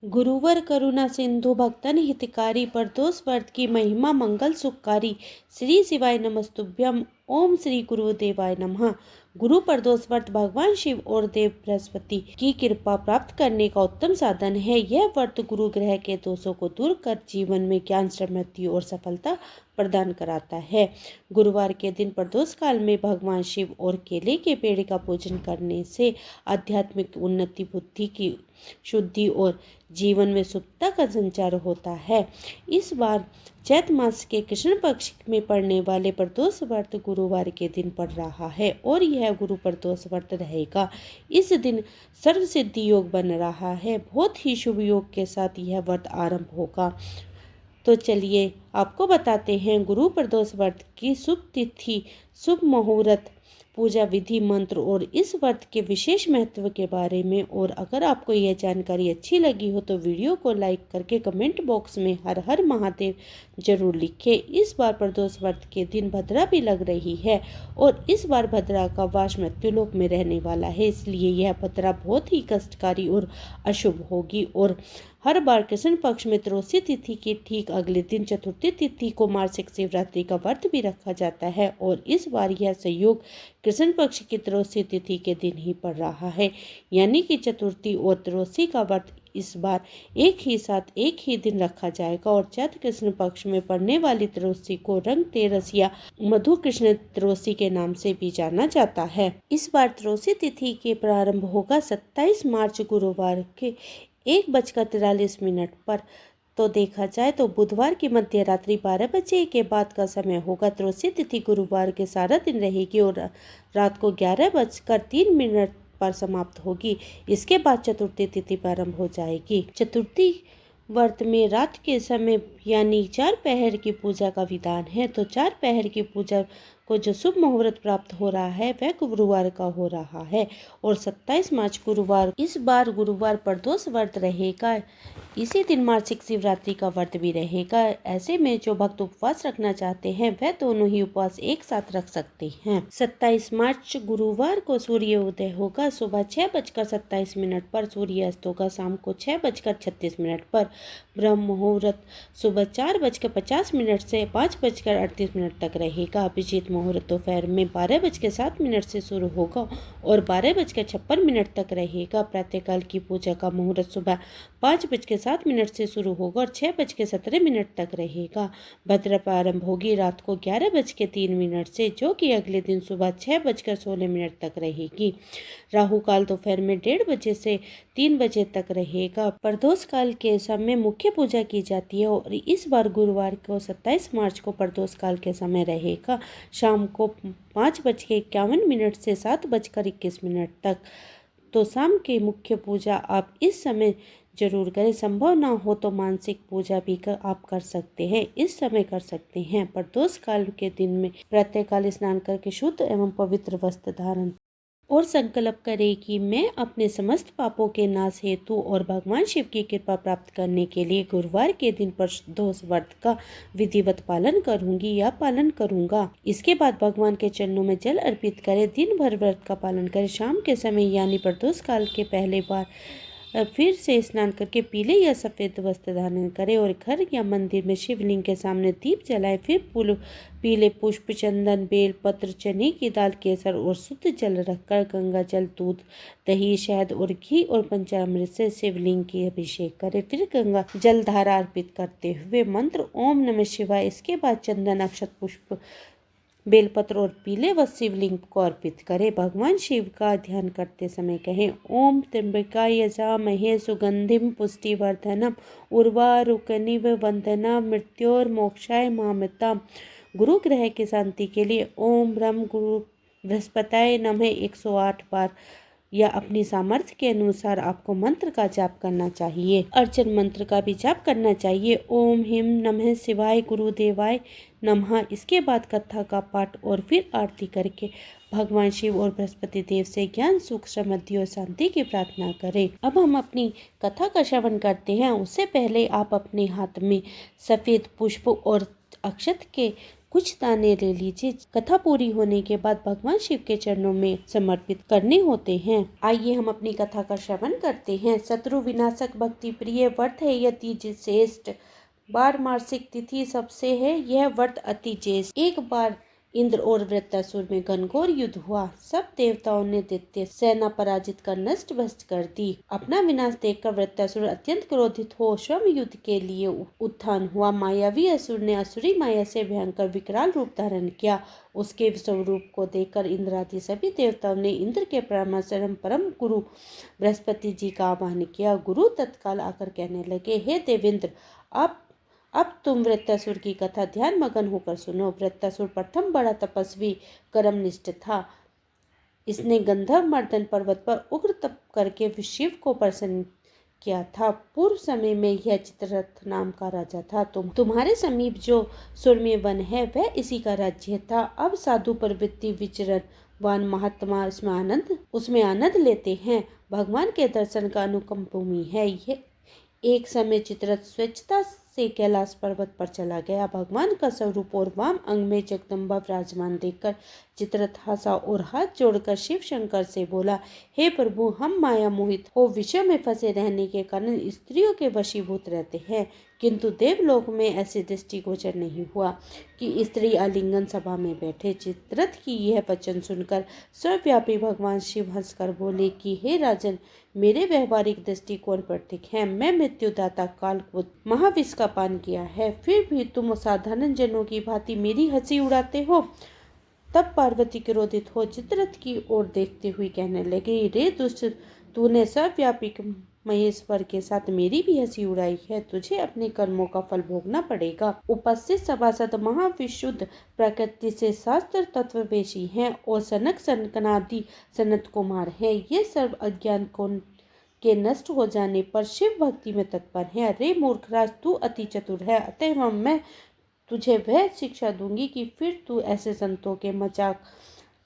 गुरुवर करुणा सिंधु भक्तन हितकारी प्रदोष व्रत की महिमा मंगल सुखकारी। श्री शिवाय नमस्तुभ्यम। ओम श्री गुरुदेवाय नमः। गुरु प्रदोष व्रत भगवान शिव और देव बृहस्पति की कृपा प्राप्त करने का उत्तम साधन है। यह व्रत गुरु ग्रह के दोषों को दूर कर जीवन में ज्ञान, समृद्धि और सफलता प्रदान कराता है। गुरुवार के दिन प्रदोष काल में भगवान शिव और केले के पेड़ का पूजन करने से आध्यात्मिक उन्नति, बुद्धि की शुद्धि और जीवन में शुभता का संचार होता है। इस बार चैत मास के कृष्ण पक्ष में पड़ने वाले प्रदोष व्रत गुरुवार के दिन पड़ रहा है और यह गुरु प्रदोष व्रत रहेगा। इस दिन सर्व सिद्धि योग बन रहा है। बहुत ही शुभ योग के साथ यह व्रत आरंभ होगा। तो चलिए आपको बताते हैं गुरु प्रदोष व्रत की शुभ तिथि, शुभ मुहूर्त, पूजा विधि, मंत्र और इस व्रत के विशेष महत्व के बारे में। और अगर आपको यह जानकारी अच्छी लगी हो तो वीडियो को लाइक करके कमेंट बॉक्स में हर हर महादेव जरूर लिखें। इस बार प्रदोष व्रत के दिन भद्रा भी लग रही है और इस बार भद्रा का वास मृत्युलोक में रहने वाला है, इसलिए यह भद्रा बहुत ही कष्टकारी और अशुभ होगी। और हर बार कृष्ण पक्ष में त्रयोदशी तिथि के ठीक अगले दिन चतुर्थी तिथि को मासिक शिवरात्रि का व्रत भी रखा जाता है और इस बार यह संयोग कृष्ण पक्ष की त्रयोदशी तिथि के दिन ही पड़ रहा है, यानी कि चतुर्थी और त्रयोदशी का व्रत इस बार एक ही साथ एक ही दिन रखा जाएगा। और चैत्र कृष्ण पक्ष में पड़ने वाली त्रयोदशी को रंग तेरस या मधु कृष्ण त्रयोदशी के नाम से भी जाना जाता है। इस बार त्रयोदशी तिथि के प्रारंभ होगा 27 मार्च गुरुवार के 1:43 पर। तो देखा जाए तो बुधवार की मध्य रात्रि 12 बजे के बाद का समय होगा। त्रयोदशी तिथि गुरुवार के सारा दिन रहेगी और रात को 11:03 पर समाप्त होगी। इसके बाद चतुर्थी तिथि प्रारंभ हो जाएगी। चतुर्थी व्रत में रात के समय यानी 4 पहर की पूजा का विधान है। तो 4 पहर की पूजा को जो शुभ मुहूर्त प्राप्त हो रहा है वह गुरुवार का हो रहा है और 27 मार्च गुरुवार। इस बार गुरुवार प्रदोष व्रत रहेगा। इसी दिन मासिक शिवरात्रि का व्रत भी रहेगा। ऐसे में जो भक्त उपवास रखना चाहते हैं वह दोनों ही उपवास एक साथ रख सकते हैं। 27 मार्च गुरुवार को सूर्य उदय होगा सुबह 6:27 पर, सूर्य अस्त होगा शाम को 6:36 पर। ब्रह्म मुहूर्त सुबह 4:50 से 5:38 तक रहेगा। अभिजीत मुहूर्त दोपहर में 12:07 से शुरू होगा और 12:56 तक रहेगा। प्रातःकाल की पूजा का मुहूर्त सुबह 5:07 से शुरू होगा और 6:17 तक रहेगा। भद्रा प्रारंभ होगी रात को 11:03 से, जो कि अगले दिन सुबह 6:16 तक रहेगी। राहु काल दोपहर में 1:30 बजे से 3 बजे तक रहेगा। प्रदोष काल के समय मुख्य पूजा की जाती है और इस बार गुरुवार को 27 मार्च को प्रदोष काल के समय रहेगा शाम को 5:51 से 7:21 तक। तो शाम की मुख्य पूजा आप इस समय जरूर करें। संभव ना हो तो मानसिक पूजा भी आप कर सकते हैं, इस समय कर सकते हैं। प्रदोष काल के दिन में प्रातःकाल स्नान करके शुद्ध एवं पवित्र वस्त्र धारण और संकल्प करे कि मैं अपने समस्त पापों के नाश हेतु और भगवान शिव की कृपा प्राप्त करने के लिए गुरुवार के दिन प्रदोष व्रत का विधिवत पालन करूंगी या पालन करूंगा। इसके बाद भगवान के चरणों में जल अर्पित करें। दिन भर व्रत का पालन करें। शाम के समय यानी प्रदोष काल के पहले बार फिर से स्नान करके पीले या सफ़ेद वस्त्र धारण करें और घर या मंदिर में शिवलिंग के सामने दीप जलाएं। फिर पीले पुष्प, चंदन, बेल पत्र, चने की दाल, केसर और शुद्ध जल रखकर गंगा जल, दूध, दही, शहद और घी और पंचामृत से शिवलिंग की अभिषेक करें। फिर गंगा जल धारा अर्पित करते हुए मंत्र ओम नमः शिवाय, इसके बाद चंदन, अक्षत, पुष्प, बेलपत्र और पीले व शिवलिंग को अर्पित करें। भगवान शिव का ध्यान करते समय कहें ओम त्र्यंबकाय यजामहे सुगंधिम पुष्टिवर्धनम उर्वारुकमिव बंधना मृत्योर्मोक्षाय मामृताम। गुरु ग्रह की शांति के लिए ओम ब्रह्म गुरु बृहस्पताय नमः 108 बार या अपनी सामर्थ्य के अनुसार आपको मंत्र का जाप करना चाहिए। अर्चन मंत्र का भी जाप करना चाहिए। ओम हिम नमः शिवाय गुरुदेवाय नमः। इसके बाद कथा का पाठ और फिर आरती करके भगवान शिव और बृहस्पति देव से ज्ञान, सुख, समृद्धि और शांति की प्रार्थना करें। अब हम अपनी कथा का श्रवण करते हैं। उससे पहले आप अपने हाथ में सफ़ेद पुष्प और अक्षत के कुछ दाने ले लीजिए। कथा पूरी होने के बाद भगवान शिव के चरणों में समर्पित करने होते हैं। आइए हम अपनी कथा का श्रवण करते हैं। शत्रु विनाशक भक्ति प्रिय व्रत है यह तीज श्रेष्ठ, बार मासिक तिथि सबसे है यह व्रत अति ज्येष्ठ। एक बार इंद्र और वृत्तासुर में घनघोर युद्ध हुआ। सब देवताओं ने दैत्य सेना पराजित कर नष्ट भ्रष्ट कर दी। अपना विनाश देखकर वृत्तासुर अत्यंत क्रोधित हो स्वयं युद्ध के लिए उत्थान हुआ। मायावी असुर ने असुरी माया से भयंकर विकराल रूप धारण किया। उसके स्वरूप को देखकर इंद्र आदि सभी देवताओं ने इंद्र के परामर्श परम गुरु बृहस्पति जी का आह्वान किया। गुरु तत्काल आकर कहने लगे, हे देवेंद्र, अब तुम वृत्तासुर की कथा ध्यान मगन होकर सुनो। वृत्तासुर प्रथम बड़ा तपस्वी कर्मनिष्ठ था। इसने गंधर्व मर्दन पर्वत पर उग्र तप करके शिव को प्रसन्न किया था। पूर्व समय में यह चित्ररथ नाम का राजा था। तुम्हारे समीप जो सुरम्य वन है वह इसी का राज्य था। अब साधु प्रवृत्ति विचरण वान महात्मा उसमें आनंद लेते हैं। भगवान के दर्शन का अनुकंप भूमि है यह। एक समय चित्ररथ स्वेच्छता से कैलाश पर्वत पर चला गया। भगवान का स्वरूप और वाम अंग में जगदम्बा विराजमान देखकर चित्ररथ हंसा और हाथ जोड़कर शिव शंकर से बोला, हे प्रभु, हम माया मोहित हो विषय में फंसे रहने के कारण स्त्रियों के वशीभूत रहते हैं, किंतु देवलोक में ऐसी दृष्टि गोचर नहीं हुआ कि स्त्री आलिंगन सभा में बैठे। चित्ररथ की यह वचन सुनकर सर्वव्यापी भगवान शिव हंसकर बोले कि हे राजन, मेरे व्यवहारिक दृष्टिकोण पर ठीक है। मैं मृत्युदाता कालकूट महाविष का पान किया है, फिर भी तुम साधारण जनों की भांति मेरी हंसी उड़ाते हो। तब पार्वती क्रोधित हो चित्ररथ की ओर देखते हुए कहने लगी, रे दुष्ट, तूने सर्वव्यापी महेश्वर के साथ मेरी भी हंसी उड़ाई है। तुझे अपने कर्मों का फल भोगना पड़ेगा। उपस्थित सभासद महाविशुद्ध प्रकृति से शास्त्र तत्ववेशी हैं और सनक सनकनादि सनत कुमार हैं। ये सर्व अज्ञान के नष्ट हो जाने पर शिव भक्ति में तत्पर है। रे मूर्खराज, तू अति चतुर है, अतएव मैं तुझे वह शिक्षा दूंगी कि फिर तू ऐसे संतों के मजाक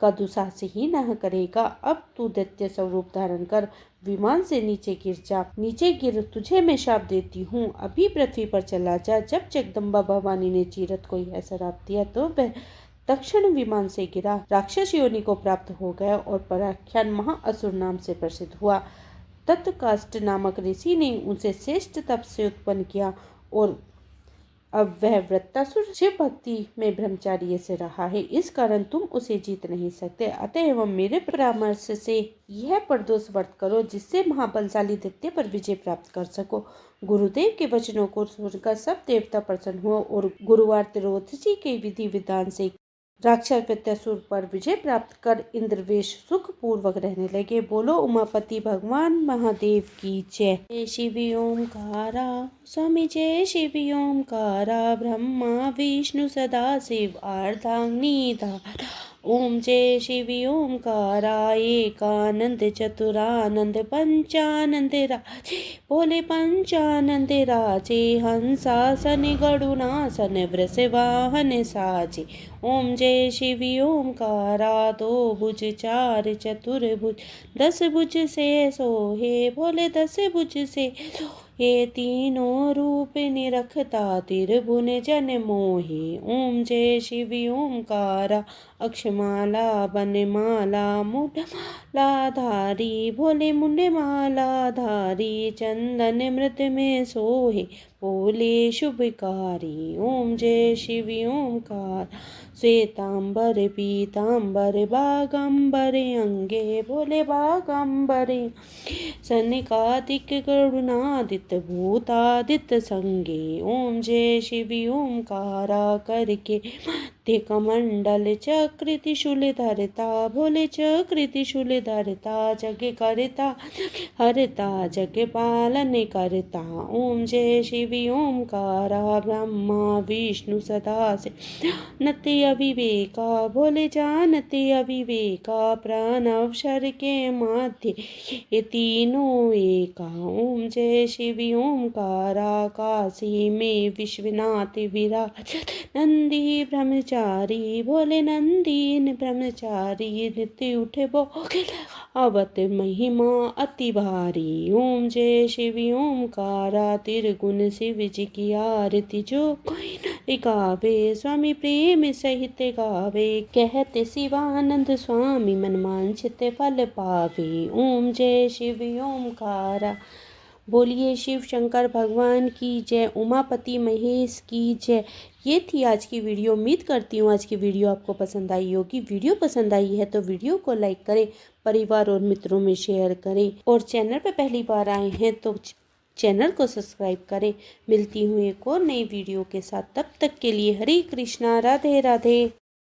का दुस्साहस ही न करेगा। अब तू दैत्य स्वरूप धारण कर विमान से नीचे गिर जा। नीचे गिर, तुझे मैं शाप देती हूँ। अभी पृथ्वी पर चला जा। जब जगदम्बा भवानी ने चिरथ को यह श्राप दिया तो वह तक्षण विमान से गिरा, राक्षस योनि को प्राप्त हो गया और पराख्यान महाअसुर नाम से प्रसिद्ध हुआ। तत्काष्ट नामक ऋषि ने उसे श्रेष्ठ तप से उत्पन्न किया और अब वह वृत्तासुर शिव भक्ति में ब्रह्मचार्य से रहा है। इस कारण तुम उसे जीत नहीं सकते। अतएव मेरे परामर्श से यह प्रदोष व्रत करो जिससे महाबलशाली दैत्य पर विजय प्राप्त कर सको। गुरुदेव के वचनों को सुनकर सब देवता प्रसन्न हुआ और गुरुवार त्रोदशी के विधि विधान से राक्षस वृत्तासुर पर विजय प्राप्त कर इंद्रवेश सुख पूर्वक रहने लगे। बोलो उमापति भगवान महादेव की जय। जय शिव ओंकारा स्वामी, जय शिव ओंकारा, ब्रह्मा विष्णु सदा शिव अर्धांगिनी धारा। ओम जय शिव ओंकारा, एकानंद चतुरानंद पंचानंद राजे, बोले पंचानंद राजे, हंसासन गरुणासन वृषवाहन साजे। ओम जय शिव ओंकारा, दो भुज चार चतुर्भुज, 10 भुज से सोहे, बोले 10 भुज से ये तीनों रूप निरखता त्रिभुवन जन मोहे। ओम जय शिव ओंकारा, अक्षमाला बनमाला मुंडमाला धारी, भोले मुंडमाला धारी, चंदन मृत में सोहे, बोले शुभकारी। ओम जय शिव ओंकार, श्वेतांबर पीतांबर बागंबर अंगे, बोले बागंबर सनकादिक करुणादित भूतादित संगे। ओम जय शिव ओंकारा, करके मध्य कमंडल चक्र त्रिशूल धरता, भोले चक्र त्रिशूल धरता, जग करता हरता, जग पालन करता। ओम जय शिव ओंकारा, ब्रह्मा विष्णु सदा से जानते अविवेका, भोले जानते अविवेका, प्रणव शर के माध्य ये तीनों एका। ओम जय शिव ओंकारा, काशी में विश्वनाथ विराज, नंदी ब्रह्मचारी, भोले नंदी ब्रह्मचारी, नित्य उठे भोग अवत महिमा अति भारी। ओम जय शिव ओमकारा तिरगुण शिव जी की आरती जो कोई न गावे। स्वामी प्रेम सहित गावे कहते शिवानंद स्वामी मन वांछित फल पावे। ओम जय शिव ओमकारा। बोलिए शिव शंकर भगवान की जय, उमापति महेश की जय। ये थी आज की वीडियो। उम्मीद करती हूँ आज की वीडियो आपको पसंद आई होगी। वीडियो पसंद आई है तो वीडियो को लाइक करें, परिवार और मित्रों में शेयर करें, और चैनल पर पहली बार आए हैं तो चैनल को सब्सक्राइब करें। मिलती हूँ एक और नई वीडियो के साथ, तब तक के लिए हरे कृष्णा, राधे राधे।